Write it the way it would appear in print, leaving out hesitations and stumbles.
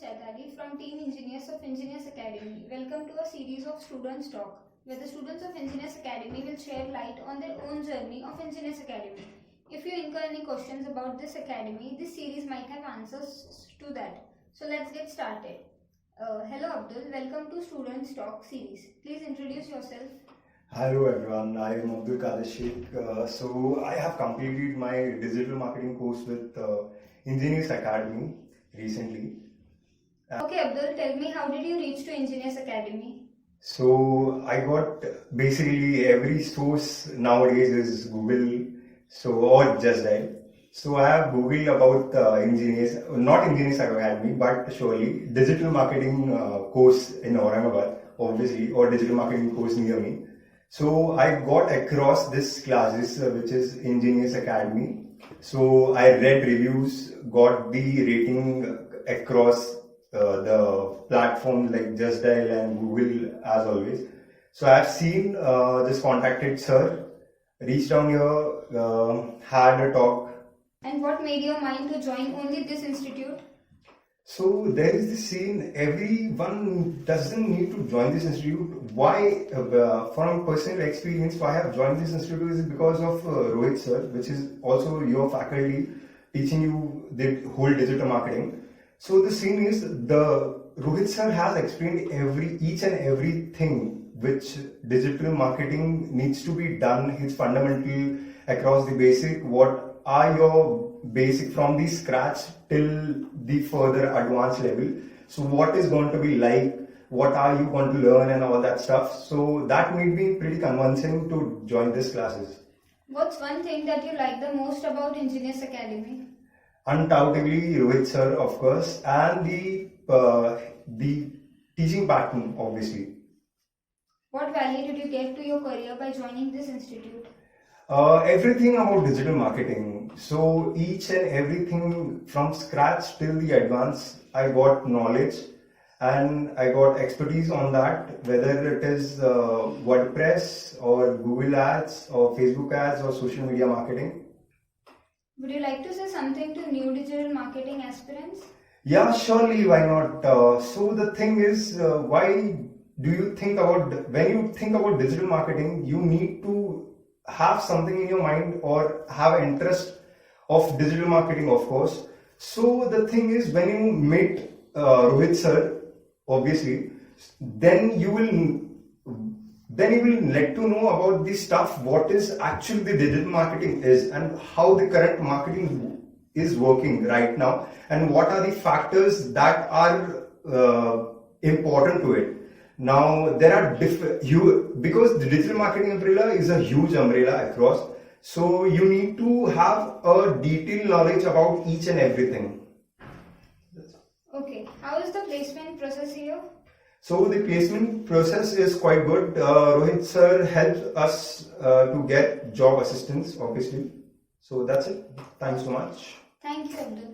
Chaitali from Team Engineers of Engineers Academy. Welcome to a series of Students Talk, where the students of Engineers Academy will shed light on their own journey of Engineers Academy. If you incur any questions about this academy, this series might have answers to that. So let's get started. Hello Abdul, welcome to Students Talk series. Please introduce yourself. Hello everyone, I am Abdul Qadir Sheikh. So I have completed my digital marketing course with Engineers Academy recently. Okay Abdul, tell me, how did you reach to Engineers Academy? So I got basically every source nowadays is Google, or Just Dial. So I have Googled about not Engineers Academy, but surely digital marketing course in Aurangabad, obviously, or digital marketing course near me. So I got across this classes, which is Engineers Academy. So I read reviews, got the rating across the platforms like Just Dial and Google as always. So I've seen just contacted sir, reached down here, had a talk. And what made your mind to join only this institute? So there is this scene, everyone doesn't need to join this institute. Why? From personal experience, why I have joined this institute is because of Rohit sir, which is also your faculty teaching you the whole digital marketing. So the scene is, the Rohit sir has explained each and everything which digital marketing needs to be done. It's fundamental across the basic. What are your basic from the scratch till the further advanced level? So what is going to be like? What are you going to learn and all that stuff? So that made me pretty convincing to join these classes. What's one thing that you like the most about Engineers Academy? Undoubtedly Rohit sir, of course, and the teaching pattern, obviously. What value did you get to your career by joining this institute? Everything about digital marketing. So each and everything from scratch till the advanced, I got knowledge and I got expertise on that, whether it is WordPress or Google Ads or Facebook ads or social media marketing. Would you like to say something to new digital marketing aspirants? Yeah, surely, why not? So the thing is, why do you think about, when you think about digital marketing, you need to have something in your mind or have an interest of digital marketing, of course. So the thing is, when you meet Rohit sir, obviously, then you will let to know about the stuff, what is actually the digital marketing is and how the current marketing is working right now and what are the factors that are important to it. Now there are because the digital marketing umbrella is a huge umbrella across, so you need to have a detailed knowledge about each and everything. Okay, how is the placement process here? So the placement process is quite good. Rohit sir helped us to get job assistance, obviously. So that's it. Thanks so much. Thank you, Abdul.